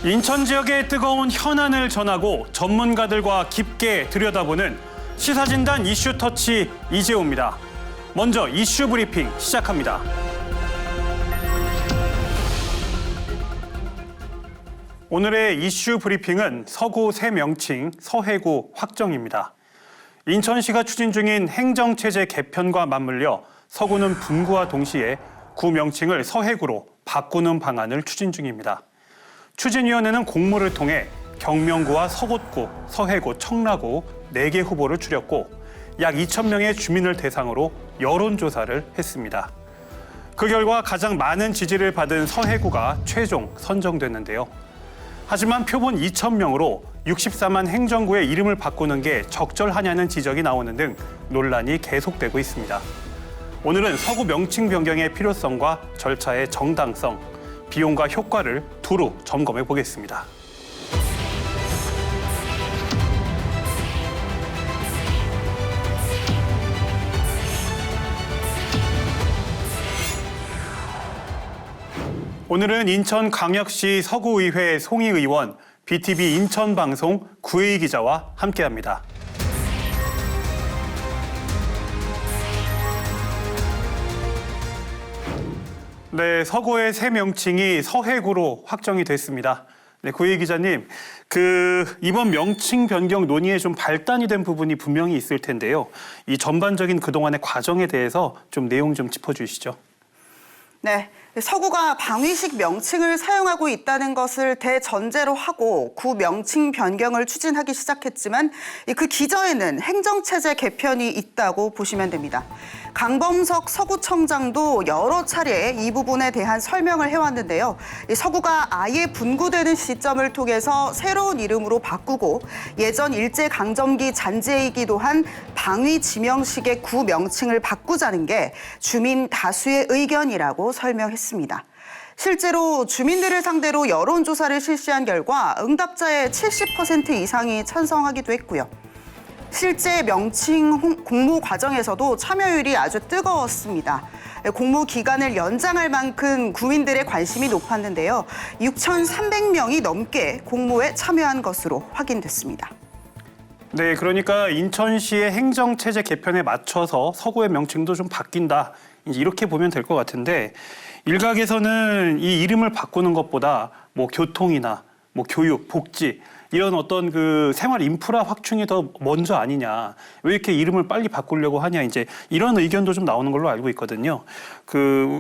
인천 지역의 뜨거운 현안을 전하고 전문가들과 깊게 들여다보는 시사진단 이슈터치 이재호입니다. 먼저 이슈 브리핑 시작합니다. 오늘의 이슈 브리핑은 서구 새 명칭 서해구 확정입니다. 인천시가 추진 중인 행정체제 개편과 맞물려 서구는 분구와 동시에 구 명칭을 서해구로 바꾸는 방안을 추진 중입니다. 추진위원회는 공모를 통해 경명구와 서곶구, 서해구, 청라구 4개 후보를 추렸고 약 2,000명의 주민을 대상으로 여론조사를 했습니다. 그 결과 가장 많은 지지를 받은 서해구가 최종 선정됐는데요. 하지만 표본 2,000명으로 64만 행정구의 이름을 바꾸는 게 적절하냐는 지적이 나오는 등 논란이 계속되고 있습니다. 오늘은 서구 명칭 변경의 필요성과 절차의 정당성, 비용과 효과를 두루 점검해 보겠습니다. 오늘은 인천광역시 서구의회 송희 의원, BTV 인천방송 구혜희 기자와 함께합니다. 네, 서구의 새 명칭이 서해구로 확정이 됐습니다. 네, 구혜희 기자님, 이번 명칭 변경 논의에 좀 발단이 된 부분이 분명히 있을 텐데요. 이 전반적인 그동안의 과정에 대해서 좀 내용 좀 짚어주시죠. 네. 서구가 방위식 명칭을 사용하고 있다는 것을 대전제로 하고 구 명칭 변경을 추진하기 시작했지만 그 기저에는 행정체제 개편이 있다고 보시면 됩니다. 강범석 서구청장도 여러 차례 이 부분에 대한 설명을 해왔는데요. 서구가 아예 분구되는 시점을 통해서 새로운 이름으로 바꾸고 예전 일제강점기 잔재이기도 한 방위 지명식의 구 명칭을 바꾸자는 게 주민 다수의 의견이라고 설명했습니다. 실제로 주민들을 상대로 여론조사를 실시한 결과 응답자의 70% 이상이 찬성하기도 했고요. 실제 명칭 공모 과정에서도 참여율이 아주 뜨거웠습니다. 공모 기간을 연장할 만큼 국민들의 관심이 높았는데요. 6,300명이 넘게 공모에 참여한 것으로 확인됐습니다. 네, 그러니까 인천시의 행정체제 개편에 맞춰서 서구의 명칭도 좀 바뀐다. 이렇게 보면 될 것 같은데 일각에서는 이 이름을 바꾸는 것보다 뭐 교통이나 뭐 교육, 복지 이런 어떤 그 생활 인프라 확충이 더 먼저 아니냐. 왜 이렇게 이름을 빨리 바꾸려고 하냐. 이제 이런 의견도 좀 나오는 걸로 알고 있거든요.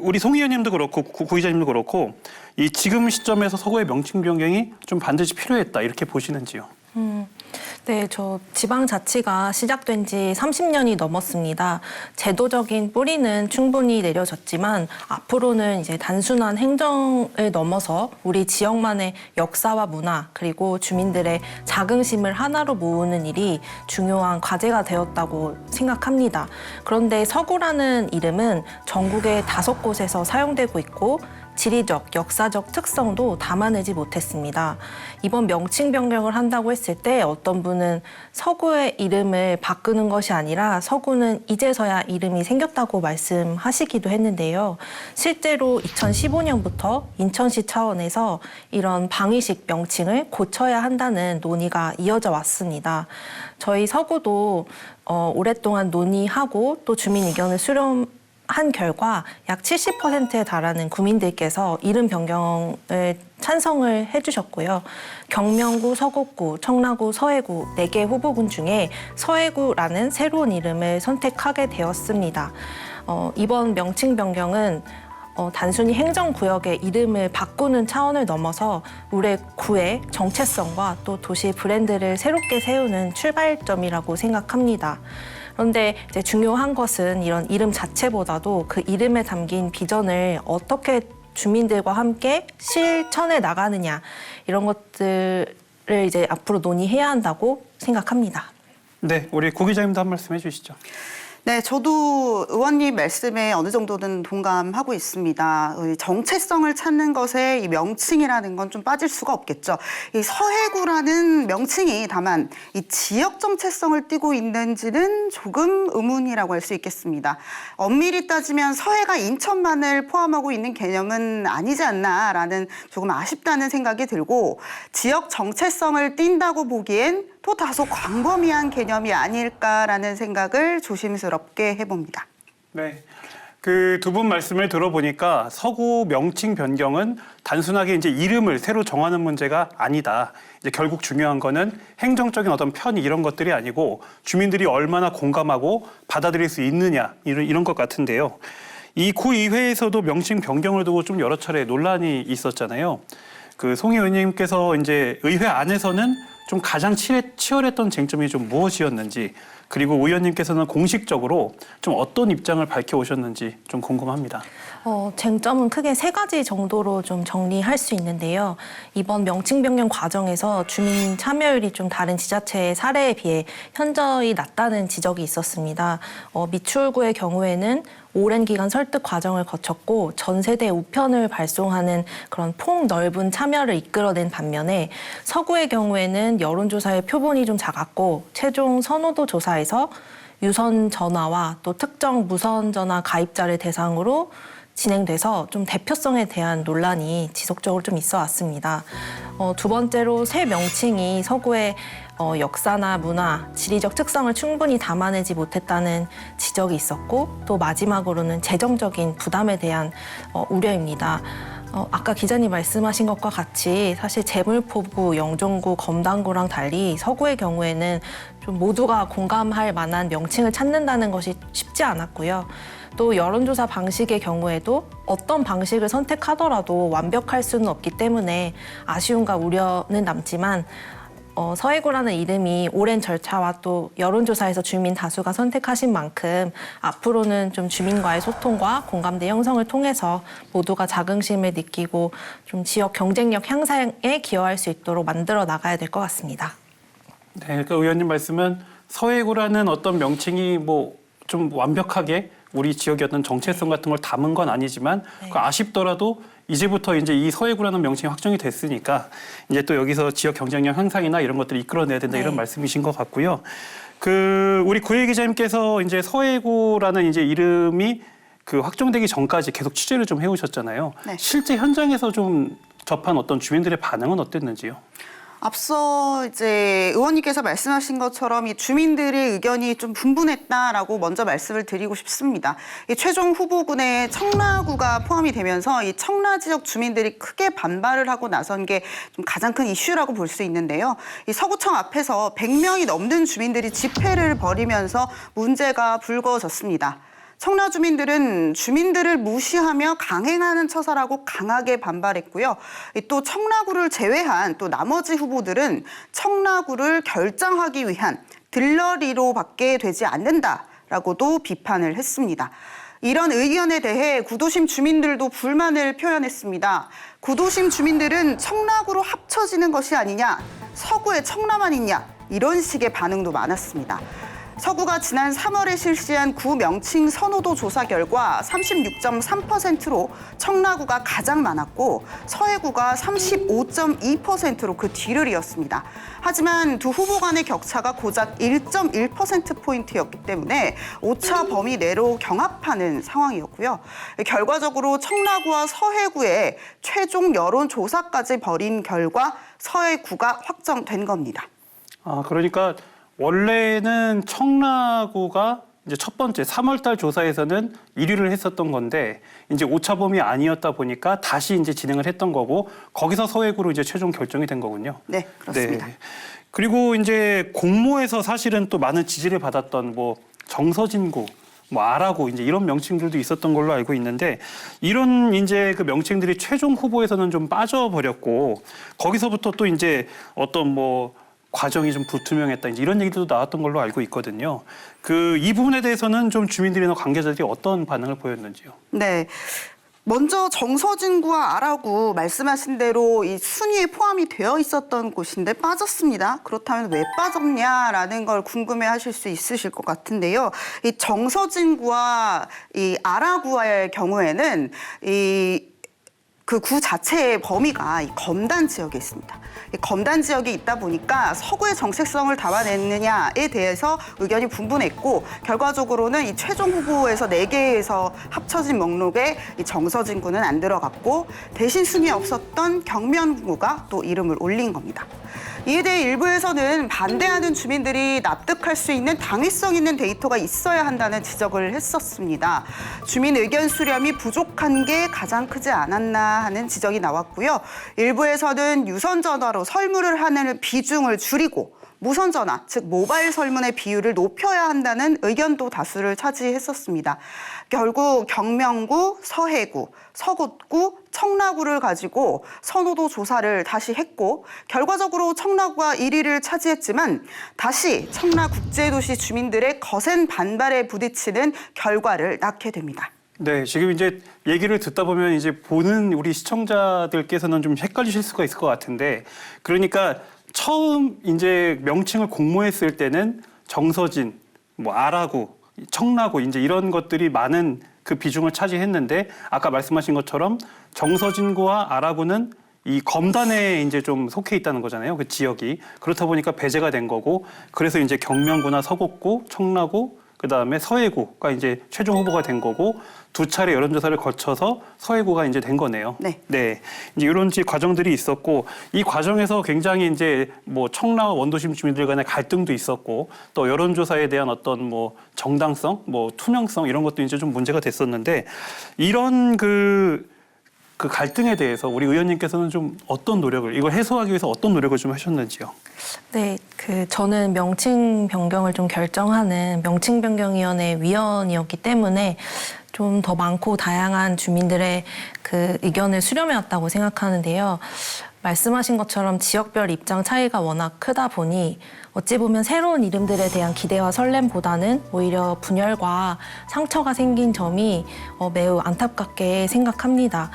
우리 송 의원님도 그렇고 구 기자님도 그렇고 이 지금 시점에서 서구의 명칭 변경이 좀 반드시 필요했다. 이렇게 보시는지요? 네, 저 지방자치가 시작된 지 30년이 넘었습니다. 제도적인 뿌리는 충분히 내려졌지만 앞으로는 이제 단순한 행정을 넘어서 우리 지역만의 역사와 문화 그리고 주민들의 자긍심을 하나로 모으는 일이 중요한 과제가 되었다고 생각합니다. 그런데 서구라는 이름은 전국의 5곳에서 사용되고 있고 지리적, 역사적 특성도 담아내지 못했습니다. 이번 명칭 변경을 한다고 했을 때 어떤 분은 서구의 이름을 바꾸는 것이 아니라 서구는 이제서야 이름이 생겼다고 말씀하시기도 했는데요. 실제로 2015년부터 인천시 차원에서 이런 방위식 명칭을 고쳐야 한다는 논의가 이어져 왔습니다. 저희 서구도 오랫동안 논의하고 또 주민 의견을 수렴한 결과 약 70%에 달하는 구민들께서 이름 변경을 찬성을 해주셨고요. 경명구, 서곶구, 청라구, 서해구 4개 후보군 중에 서해구라는 새로운 이름을 선택하게 되었습니다. 이번 명칭 변경은 단순히 행정구역의 이름을 바꾸는 차원을 넘어서 우리 구의 정체성과 또 도시 브랜드를 새롭게 세우는 출발점이라고 생각합니다. 그런데 이제 중요한 것은 이런 이름 자체보다도 그 이름에 담긴 비전을 어떻게 주민들과 함께 실천해 나가느냐 이런 것들을 이제 앞으로 논의해야 한다고 생각합니다. 네, 우리 구 기자님도 한 말씀 해주시죠. 네, 저도 의원님 말씀에 어느 정도는 동감하고 있습니다. 정체성을 찾는 것에 이 명칭이라는 건 좀 빠질 수가 없겠죠. 이 서해구라는 명칭이 다만 이 지역 정체성을 띠고 있는지는 조금 의문이라고 할 수 있겠습니다. 엄밀히 따지면 서해가 인천만을 포함하고 있는 개념은 아니지 않나라는 조금 아쉽다는 생각이 들고 지역 정체성을 띈다고 보기엔 또 다소 광범위한 개념이 아닐까라는 생각을 조심스럽게 해봅니다. 네. 그 두 분 말씀을 들어보니까 서구 명칭 변경은 단순하게 이제 이름을 새로 정하는 문제가 아니다. 이제 결국 중요한 거는 행정적인 어떤 편의 이런 것들이 아니고 주민들이 얼마나 공감하고 받아들일 수 있느냐 이런 것 같은데요. 이 구의회에서도 명칭 변경을 두고 좀 여러 차례 논란이 있었잖아요. 그 송희 의원님께서 이제 의회 안에서는 좀 가장 치열했던 쟁점이 좀 무엇이었는지, 그리고 의원님께서는 공식적으로 좀 어떤 입장을 밝혀오셨는지 좀 궁금합니다. 쟁점은 크게 세 가지 정도로 좀 정리할 수 있는데요. 이번 명칭 변경 과정에서 주민 참여율이 좀 다른 지자체의 사례에 비해 현저히 낮다는 지적이 있었습니다. 미추홀구의 경우에는 오랜 기간 설득 과정을 거쳤고 전 세대 우편을 발송하는 그런 폭넓은 참여를 이끌어낸 반면에 서구의 경우에는 여론조사의 표본이 좀 작았고 최종 선호도 조사에서 유선 전화와 또 특정 무선 전화 가입자를 대상으로 진행돼서 좀 대표성에 대한 논란이 지속적으로 좀 있어 왔습니다. 두 번째로 새 명칭이 서구의 역사나 문화, 지리적 특성을 충분히 담아내지 못했다는 지적이 있었고, 또 마지막으로는 재정적인 부담에 대한 우려입니다. 아까 기자님 말씀하신 것과 같이 사실 제물포구, 영종구, 검당구랑 달리 서구의 경우에는 좀 모두가 공감할 만한 명칭을 찾는다는 것이 쉽지 않았고요. 또 여론조사 방식의 경우에도 어떤 방식을 선택하더라도 완벽할 수는 없기 때문에 아쉬움과 우려는 남지만 서해구라는 이름이 오랜 절차와 또 여론조사에서 주민 다수가 선택하신 만큼 앞으로는 좀 주민과의 소통과 공감대 형성을 통해서 모두가 자긍심을 느끼고 좀 지역 경쟁력 향상에 기여할 수 있도록 만들어 나가야 될 것 같습니다. 네, 그러니까 의원님 말씀은 서해구라는 어떤 명칭이 뭐 좀 완벽하게 우리 지역의 어떤 정체성 같은 걸 담은 건 아니지만 그 아쉽더라도 이제부터 이제 이 서해구라는 명칭이 확정이 됐으니까 이제 또 여기서 지역 경쟁력 향상이나 이런 것들을 이끌어내야 된다 이런 말씀이신 것 같고요. 그 우리 구혜 기자님께서 이제 서해구라는 이제 이름이 그 확정되기 전까지 계속 취재를 좀 해오셨잖아요. 네. 실제 현장에서 좀 접한 어떤 주민들의 반응은 어땠는지요? 앞서 이제 의원님께서 말씀하신 것처럼 이 주민들의 의견이 좀 분분했다라고 먼저 말씀을 드리고 싶습니다. 이 최종 후보군에 청라구가 포함이 되면서 이 청라 지역 주민들이 크게 반발을 하고 나선 게 좀 가장 큰 이슈라고 볼 수 있는데요. 이 서구청 앞에서 100명이 넘는 주민들이 집회를 벌이면서 문제가 불거졌습니다. 청라 주민들은 주민들을 무시하며 강행하는 처사라고 강하게 반발했고요. 또 청라구를 제외한 또 나머지 후보들은 청라구를 결정하기 위한 들러리로밖에 되지 않는다라고도 비판을 했습니다. 이런 의견에 대해 구도심 주민들도 불만을 표현했습니다. 구도심 주민들은 청라구로 합쳐지는 것이 아니냐, 서구에 청라만 있냐, 이런 식의 반응도 많았습니다. 서구가 지난 3월에 실시한 구 명칭 선호도 조사 결과 36.3%로 청라구가 가장 많았고 서해구가 35.2%로 그 뒤를 이었습니다. 하지만 두 후보 간의 격차가 고작 1.1%포인트였기 때문에 오차 범위 내로 경합하는 상황이었고요. 결과적으로 청라구와 서해구의 최종 여론조사까지 벌인 결과 서해구가 확정된 겁니다. 아, 그러니까 원래는 청라구가 이제 첫 번째 3월달 조사에서는 1위를 했었던 건데 이제 오차범위 아니었다 보니까 다시 이제 진행을 했던 거고 거기서 서해구로 이제 최종 결정이 된 거군요. 네, 그렇습니다. 네. 그리고 이제 공모에서 사실은 또 많은 지지를 받았던 뭐 정서진구, 뭐 아라구 이제 이런 명칭들도 있었던 걸로 알고 있는데 이런 이제 그 명칭들이 최종 후보에서는 좀 빠져버렸고 거기서부터 또 이제 어떤 뭐 과정이 좀 불투명했다 이제 이런 얘기도 나왔던 걸로 알고 있거든요. 그 이 부분에 대해서는 좀 주민들이나 관계자들이 어떤 반응을 보였는지요? 네. 먼저 정서진구와 아라구 말씀하신 대로 이 순위에 포함이 되어 있었던 곳인데 빠졌습니다. 그렇다면 왜 빠졌냐라는 걸 궁금해하실 수 있으실 것 같은데요. 이 정서진구와 이 아라구의 경우에는 그 구 자체의 범위가 이 검단 지역에 있습니다. 이 검단 지역에 있다 보니까 서구의 정체성을 담아냈느냐에 대해서 의견이 분분했고 결과적으로는 이 최종 후보에서 4개에서 합쳐진 목록에 이 정서진구는 안 들어갔고 대신 순위에 없었던 경면구가 또 이름을 올린 겁니다. 이에 대해 일부에서는 반대하는 주민들이 납득할 수 있는 당위성 있는 데이터가 있어야 한다는 지적을 했었습니다. 주민 의견 수렴이 부족한 게 가장 크지 않았나 하는 지적이 나왔고요. 일부에서는 유선 전화로 설문을 하는 비중을 줄이고 무선 전화, 즉 모바일 설문의 비율을 높여야 한다는 의견도 다수를 차지했었습니다. 결국 경명구, 서해구, 서곶구, 청라구를 가지고 선호도 조사를 다시 했고 결과적으로 청라구가 1위를 차지했지만 다시 청라국제도시 주민들의 거센 반발에 부딪히는 결과를 낳게 됩니다. 네, 지금 이제 얘기를 듣다 보면 이제 보는 우리 시청자들께서는 좀 헷갈리실 수가 있을 것 같은데 그러니까 처음 이제 명칭을 공모했을 때는 정서진, 뭐 아라구, 청라구 이제 이런 것들이 많은 그 비중을 차지했는데 아까 말씀하신 것처럼 정서진구와 아라구는 이 검단에 이제 좀 속해 있다는 거잖아요. 그 지역이. 그렇다 보니까 배제가 된 거고 그래서 이제 경명구나 서곶구, 청라구 그다음에 서해구가 이제 최종 후보가 된 거고 두 차례 여론조사를 거쳐서 서해구가 이제 된 거네요. 네. 네. 이제 이런 과정들이 있었고 이 과정에서 굉장히 이제 뭐 청라 원도심 주민들 간의 갈등도 있었고 또 여론조사에 대한 어떤 뭐 정당성, 뭐 투명성 이런 것도 이제 좀 문제가 됐었는데 이런 그 갈등에 대해서 우리 의원님께서는 좀 어떤 노력을 이걸 해소하기 위해서 어떤 노력을 좀 하셨는지요? 네, 저는 명칭 변경을 좀 결정하는 명칭변경위원회 위원이었기 때문에 좀 더 많고 다양한 주민들의 그 의견을 수렴해왔다고 생각하는데요. 말씀하신 것처럼 지역별 입장 차이가 워낙 크다 보니 어찌 보면 새로운 이름들에 대한 기대와 설렘보다는 오히려 분열과 상처가 생긴 점이 매우 안타깝게 생각합니다.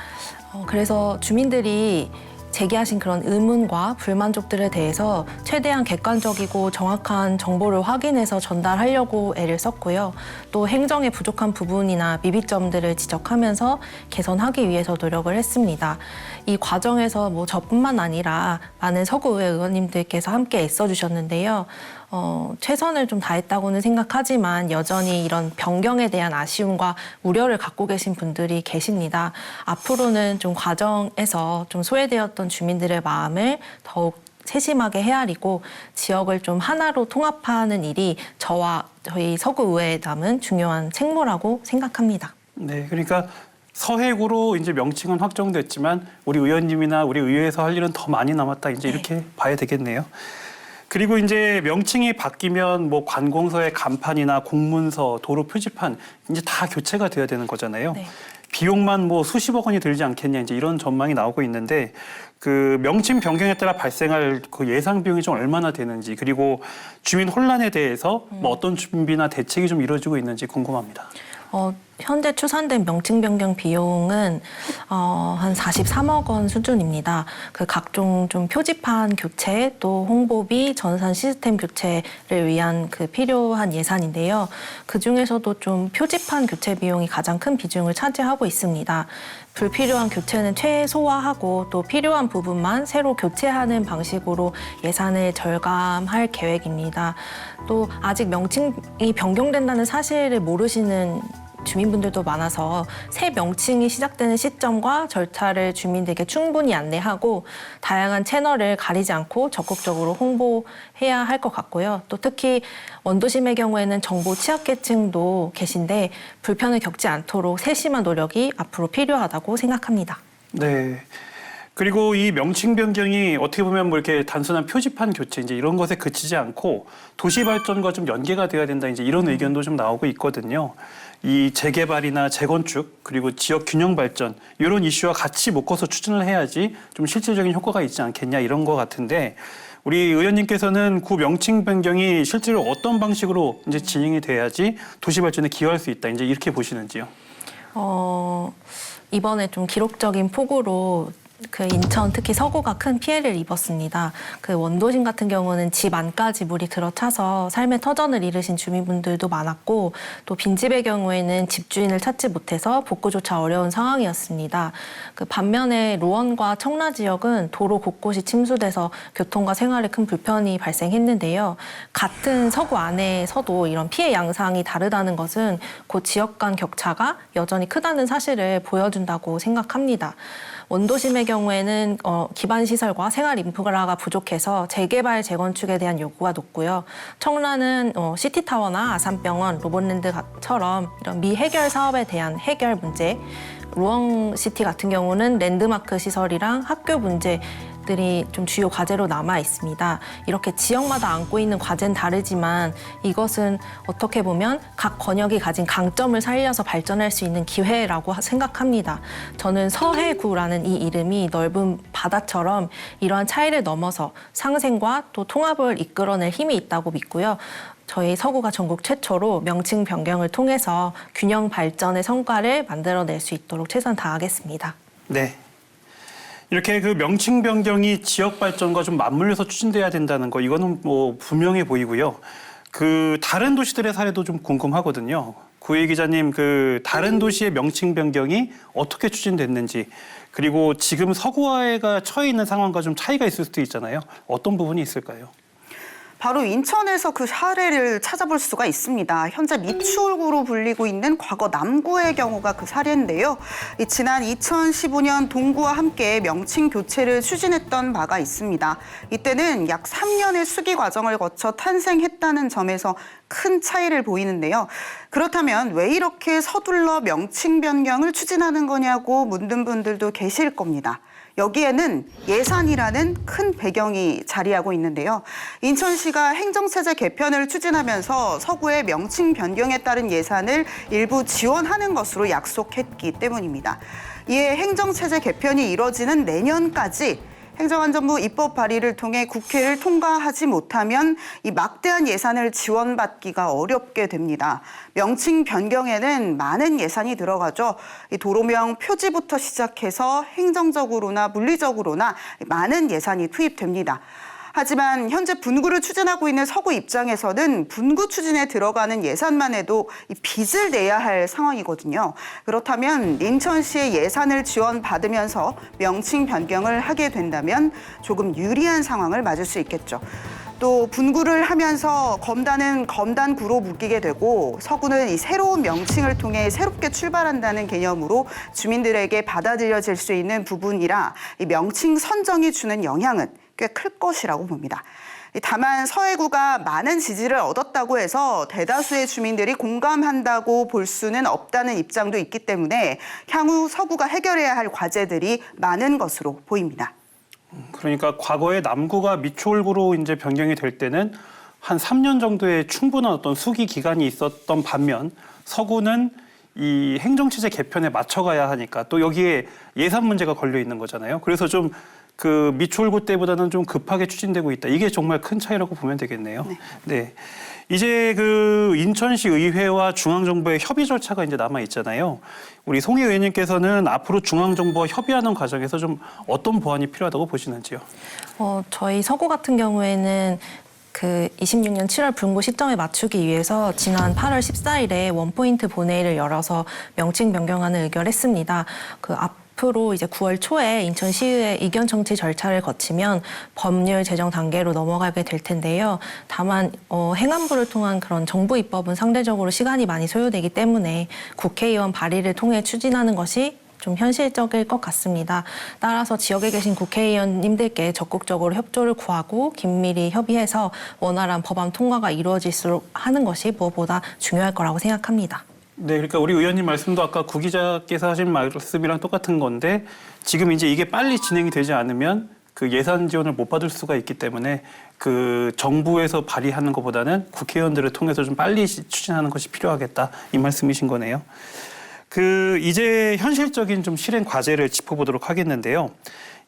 그래서 주민들이 제기하신 그런 의문과 불만족들에 대해서 최대한 객관적이고 정확한 정보를 확인해서 전달하려고 애를 썼고요. 또 행정에 부족한 부분이나 미비점들을 지적하면서 개선하기 위해서 노력을 했습니다. 이 과정에서 뭐 저뿐만 아니라 많은 서구의회 의원님들께서 함께 애써주셨는데요. 최선을 좀 다했다고는 생각하지만 여전히 이런 변경에 대한 아쉬움과 우려를 갖고 계신 분들이 계십니다. 앞으로는 좀 과정에서 좀 소외되었던 주민들의 마음을 더욱 세심하게 헤아리고 지역을 좀 하나로 통합하는 일이 저와 저희 서구의회에 남은 중요한 책무라고 생각합니다. 네, 그러니까 서해구로 이제 명칭은 확정됐지만 우리 의원님이나 우리 의회에서 할 일은 더 많이 남았다. 이제 이렇게 봐야 되겠네요. 그리고 이제 명칭이 바뀌면 뭐 관공서의 간판이나 공문서, 도로 표지판 이제 다 교체가 돼야 되는 거잖아요. 네. 비용만 뭐 수십억 원이 들지 않겠냐 이제 이런 전망이 나오고 있는데 그 명칭 변경에 따라 발생할 그 예상 비용이 좀 얼마나 되는지 그리고 주민 혼란에 대해서 뭐 어떤 준비나 대책이 좀 이루어지고 있는지 궁금합니다. 현재 추산된 명칭 변경 비용은 한 43억 원 수준입니다. 그 각종 좀 표지판 교체 또 홍보비, 전산 시스템 교체를 위한 그 필요한 예산인데요. 그 중에서도 좀 표지판 교체 비용이 가장 큰 비중을 차지하고 있습니다. 불필요한 교체는 최소화하고 또 필요한 부분만 새로 교체하는 방식으로 예산을 절감할 계획입니다. 또 아직 명칭이 변경된다는 사실을 모르시는 주민분들도 많아서 새 명칭이 시작되는 시점과 절차를 주민들에게 충분히 안내하고 다양한 채널을 가리지 않고 적극적으로 홍보해야 할 것 같고요. 또 특히 원도심의 경우에는 정보 취약계층도 계신데 불편을 겪지 않도록 세심한 노력이 앞으로 필요하다고 생각합니다. 네. 그리고 이 명칭 변경이 어떻게 보면 뭐 이렇게 단순한 표지판 교체 이제 이런 것에 그치지 않고 도시 발전과 좀 연계가 돼야 된다 이제 이런 의견도 좀 나오고 있거든요. 이 재개발이나 재건축 그리고 지역 균형 발전 이런 이슈와 같이 묶어서 추진을 해야지 좀 실질적인 효과가 있지 않겠냐 이런 것 같은데 우리 의원님께서는 구 명칭 변경이 실제로 어떤 방식으로 이제 진행이 돼야지 도시 발전에 기여할 수 있다 이제 이렇게 보시는지요? 이번에 좀 기록적인 폭우로 그 인천 특히 서구가 큰 피해를 입었습니다. 그 원도심 같은 경우는 집 안까지 물이 들어차서 삶의 터전을 잃으신 주민분들도 많았고 또 빈집의 경우에는 집주인을 찾지 못해서 복구조차 어려운 상황이었습니다. 그 반면에 로원과 청라 지역은 도로 곳곳이 침수돼서 교통과 생활에 큰 불편이 발생했는데요. 같은 서구 안에서도 이런 피해 양상이 다르다는 것은 그 지역 간 격차가 여전히 크다는 사실을 보여준다고 생각합니다. 원도심의 경우에는 기반 시설과 생활 인프라가 부족해서 재개발, 재건축에 대한 요구가 높고요. 청라는 시티타워나 아산병원, 로봇랜드처럼 이런 미해결 사업에 대한 해결 문제, 루엉시티 같은 경우는 랜드마크 시설이랑 학교 문제들이 좀 주요 과제로 남아 있습니다. 이렇게 지역마다 안고 있는 과제는 다르지만 이것은 어떻게 보면 각 권역이 가진 강점을 살려서 발전할 수 있는 기회라고 생각합니다. 저는 서해구라는 이 이름이 넓은 바다처럼 이러한 차이를 넘어서 상생과 또 통합을 이끌어낼 힘이 있다고 믿고요. 저희 서구가 전국 최초로 명칭 변경을 통해서 균형 발전의 성과를 만들어낼 수 있도록 최선 다하겠습니다. 네. 이렇게 그 명칭 변경이 지역 발전과 좀 맞물려서 추진돼야 된다는 거 이거는 뭐 분명해 보이고요. 그 다른 도시들의 사례도 좀 궁금하거든요. 구혜 기자님, 그 다른 도시의 명칭 변경이 어떻게 추진됐는지 그리고 지금 서구화가 처해 있는 상황과 좀 차이가 있을 수도 있잖아요. 어떤 부분이 있을까요? 바로 인천에서 그 사례를 찾아볼 수가 있습니다. 현재 미추홀구로 불리고 있는 과거 남구의 경우가 그 사례인데요. 지난 2015년 동구와 함께 명칭 교체를 추진했던 바가 있습니다. 이때는 약 3년의 수기 과정을 거쳐 탄생했다는 점에서 큰 차이를 보이는데요. 그렇다면 왜 이렇게 서둘러 명칭 변경을 추진하는 거냐고 묻는 분들도 계실 겁니다. 여기에는 예산이라는 큰 배경이 자리하고 있는데요. 인천시가 행정체제 개편을 추진하면서 서구의 명칭 변경에 따른 예산을 일부 지원하는 것으로 약속했기 때문입니다. 이에 행정체제 개편이 이뤄지는 내년까지 행정안전부 입법 발의를 통해 국회를 통과하지 못하면 이 막대한 예산을 지원받기가 어렵게 됩니다. 명칭 변경에는 많은 예산이 들어가죠. 이 도로명 표지부터 시작해서 행정적으로나 물리적으로나 많은 예산이 투입됩니다. 하지만 현재 분구를 추진하고 있는 서구 입장에서는 분구 추진에 들어가는 예산만 해도 이 빚을 내야 할 상황이거든요. 그렇다면 인천시의 예산을 지원받으면서 명칭 변경을 하게 된다면 조금 유리한 상황을 맞을 수 있겠죠. 또 분구를 하면서 검단은 검단구로 묶이게 되고 서구는 이 새로운 명칭을 통해 새롭게 출발한다는 개념으로 주민들에게 받아들여질 수 있는 부분이라 이 명칭 선정이 주는 영향은 꽤 클 것이라고 봅니다. 다만 서해구가 많은 지지를 얻었다고 해서 대다수의 주민들이 공감한다고 볼 수는 없다는 입장도 있기 때문에 향후 서구가 해결해야 할 과제들이 많은 것으로 보입니다. 그러니까 과거에 남구가 미추홀구로 이제 변경이 될 때는 한 3년 정도의 충분한 어떤 수기 기간이 있었던 반면 서구는 이 행정체제 개편에 맞춰가야 하니까 또 여기에 예산 문제가 걸려 있는 거잖아요. 그래서 좀 그 미추홀구 때보다는 좀 급하게 추진되고 있다. 이게 정말 큰 차이라고 보면 되겠네요. 네. 이제 그 인천시 의회와 중앙정부의 협의 절차가 이제 남아 있잖아요. 우리 송혜 의원님께서는 앞으로 중앙정부와 협의하는 과정에서 좀 어떤 보완이 필요하다고 보시는지요? 저희 서구 같은 경우에는 그 26년 7월 분구 시점에 맞추기 위해서 지난 8월 14일에 원포인트 본회의를 열어서 명칭 변경안을 의결했습니다. 앞으로 이제 9월 초에 인천시의회 이견 청취 절차를 거치면 법률 제정 단계로 넘어가게 될 텐데요. 다만 행안부를 통한 그런 정부 입법은 상대적으로 시간이 많이 소요되기 때문에 국회의원 발의를 통해 추진하는 것이 좀 현실적일 것 같습니다. 따라서 지역에 계신 국회의원님들께 적극적으로 협조를 구하고 긴밀히 협의해서 원활한 법안 통과가 이루어질수록 하는 것이 무엇보다 중요할 거라고 생각합니다. 네, 그러니까 우리 의원님 말씀도 아까 구 기자께서 하신 말씀이랑 똑같은 건데 지금 이제 이게 빨리 진행이 되지 않으면 그 예산 지원을 못 받을 수가 있기 때문에 그 정부에서 발의하는 것보다는 국회의원들을 통해서 좀 빨리 추진하는 것이 필요하겠다 이 말씀이신 거네요. 그 이제 현실적인 좀 실행 과제를 짚어보도록 하겠는데요.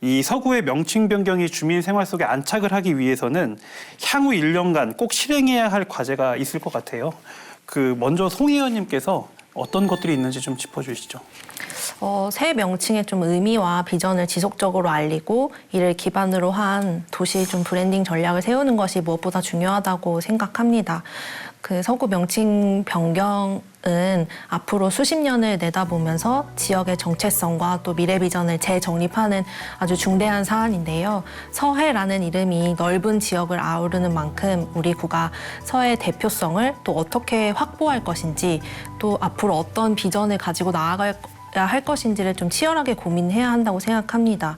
이 서구의 명칭 변경이 주민 생활 속에 안착을 하기 위해서는 향후 1년간 꼭 실행해야 할 과제가 있을 것 같아요. 그 먼저 송 의원님께서 어떤 것들이 있는지 좀 짚어주시죠. 새 명칭의 좀 의미와 비전을 지속적으로 알리고 이를 기반으로 한 도시 좀 브랜딩 전략을 세우는 것이 무엇보다 중요하다고 생각합니다. 그 서구 명칭 변경은 앞으로 수십 년을 내다보면서 지역의 정체성과 또 미래 비전을 재정립하는 아주 중대한 사안인데요. 서해라는 이름이 넓은 지역을 아우르는 만큼 우리 구가 서해의 대표성을 또 어떻게 확보할 것인지 또 앞으로 어떤 비전을 가지고 나아가야 할 것인지를 좀 치열하게 고민해야 한다고 생각합니다.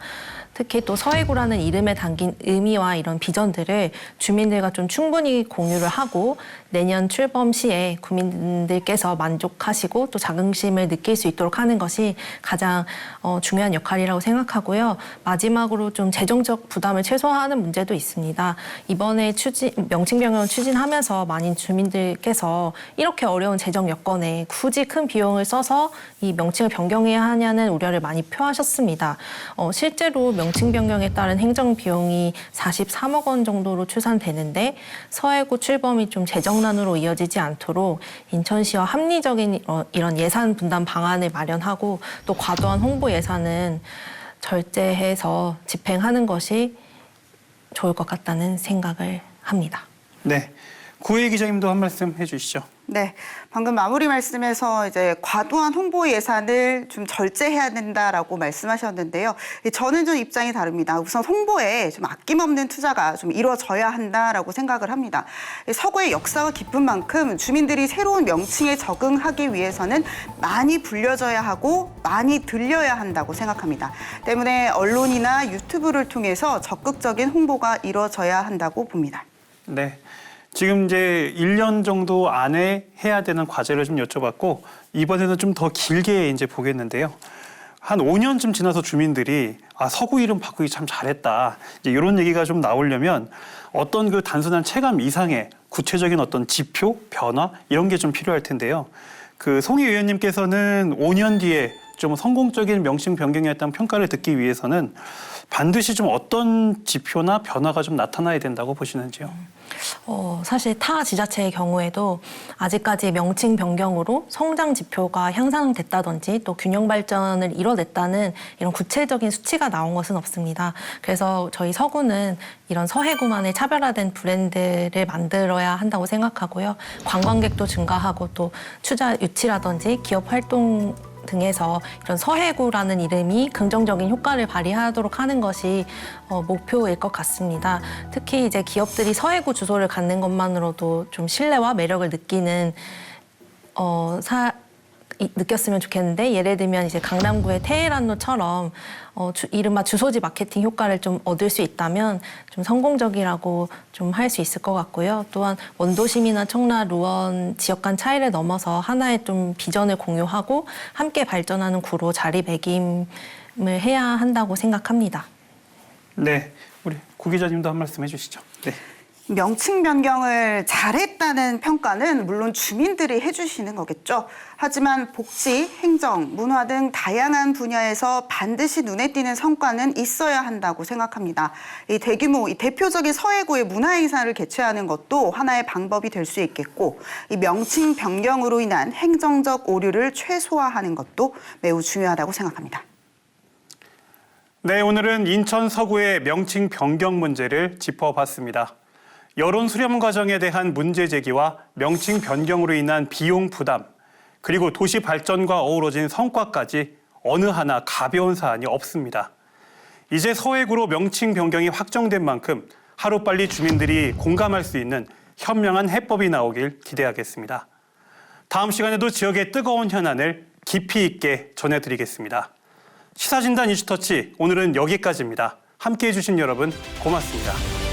특히 또 서해구라는 이름에 담긴 의미와 이런 비전들을 주민들과 좀 충분히 공유를 하고 내년 출범 시에 국민들께서 만족하시고 또 자긍심을 느낄 수 있도록 하는 것이 가장 중요한 역할이라고 생각하고요. 마지막으로 좀 재정적 부담을 최소화하는 문제도 있습니다. 이번에 명칭 변경을 추진하면서 많은 주민들께서 이렇게 어려운 재정 여건에 굳이 큰 비용을 써서 이 명칭을 변경해야 하냐는 우려를 많이 표하셨습니다. 실제로 명칭 변경에 따른 행정 비용이 43억 원 정도로 추산되는데 서해구 출범이 좀 재정난으로 이어지지 않도록 인천시와 합리적인 이런 예산 분담 방안을 마련하고 또 과도한 홍보 예산은 절제해서 집행하는 것이 좋을 것 같다는 생각을 합니다. 네, 구혜 기자님도 한 말씀 해주시죠. 네, 방금 마무리 말씀에서 이제 과도한 홍보 예산을 좀 절제해야 된다라고 말씀하셨는데요. 저는 좀 입장이 다릅니다. 우선 홍보에 좀 아낌없는 투자가 좀 이루어져야 한다라고 생각을 합니다. 서구의 역사가 깊은 만큼 주민들이 새로운 명칭에 적응하기 위해서는 많이 불려져야 하고 많이 들려야 한다고 생각합니다. 때문에 언론이나 유튜브를 통해서 적극적인 홍보가 이루어져야 한다고 봅니다. 네. 지금 이제 1년 정도 안에 해야 되는 과제를 좀 여쭤봤고 이번에는 좀 더 길게 이제 보겠는데요. 한 5년쯤 지나서 주민들이 서구 이름 바꾸기 참 잘했다. 이제 이런 얘기가 좀 나오려면 어떤 그 단순한 체감 이상의 구체적인 어떤 지표, 변화 이런 게 좀 필요할 텐데요. 그 송희 의원님께서는 5년 뒤에 좀 성공적인 명칭 변경이었다는 평가를 듣기 위해서는 반드시 좀 어떤 지표나 변화가 좀 나타나야 된다고 보시는지요? 사실 타 지자체의 경우에도 아직까지 명칭 변경으로 성장 지표가 향상됐다든지 또 균형 발전을 이뤄냈다는 이런 구체적인 수치가 나온 것은 없습니다. 그래서 저희 서구는 이런 서해구만의 차별화된 브랜드를 만들어야 한다고 생각하고요. 관광객도 증가하고 또 투자 유치라든지 기업 활동 등에서 이런 서해구라는 이름이 긍정적인 효과를 발휘하도록 하는 것이 목표일 것 같습니다. 특히 이제 기업들이 서해구 주소를 갖는 것만으로도 좀 신뢰와 매력을 느끼는 느꼈으면 좋겠는데 예를 들면 이제 강남구의 테헤란로처럼 이른바 주소지 마케팅 효과를 좀 얻을 수 있다면 좀 성공적이라고 좀 할 수 있을 것 같고요. 또한 원도심이나 청라, 루원 지역 간 차이를 넘어서 하나의 좀 비전을 공유하고 함께 발전하는 구로 자리매김을 해야 한다고 생각합니다. 네, 우리 구 기자님도 한 말씀 해주시죠. 네. 명칭 변경을 잘했다는 평가는 물론 주민들이 해주시는 거겠죠. 하지만 복지, 행정, 문화 등 다양한 분야에서 반드시 눈에 띄는 성과는 있어야 한다고 생각합니다. 이 대규모, 이 대표적인 서해구의 문화행사를 개최하는 것도 하나의 방법이 될 수 있겠고, 이 명칭 변경으로 인한 행정적 오류를 최소화하는 것도 매우 중요하다고 생각합니다. 네, 오늘은 인천 서구의 명칭 변경 문제를 짚어봤습니다. 여론 수렴 과정에 대한 문제 제기와 명칭 변경으로 인한 비용 부담, 그리고 도시 발전과 어우러진 성과까지 어느 하나 가벼운 사안이 없습니다. 이제 서해구로 명칭 변경이 확정된 만큼 하루빨리 주민들이 공감할 수 있는 현명한 해법이 나오길 기대하겠습니다. 다음 시간에도 지역의 뜨거운 현안을 깊이 있게 전해드리겠습니다. 시사진단 이슈터치 오늘은 여기까지입니다. 함께해 주신 여러분 고맙습니다.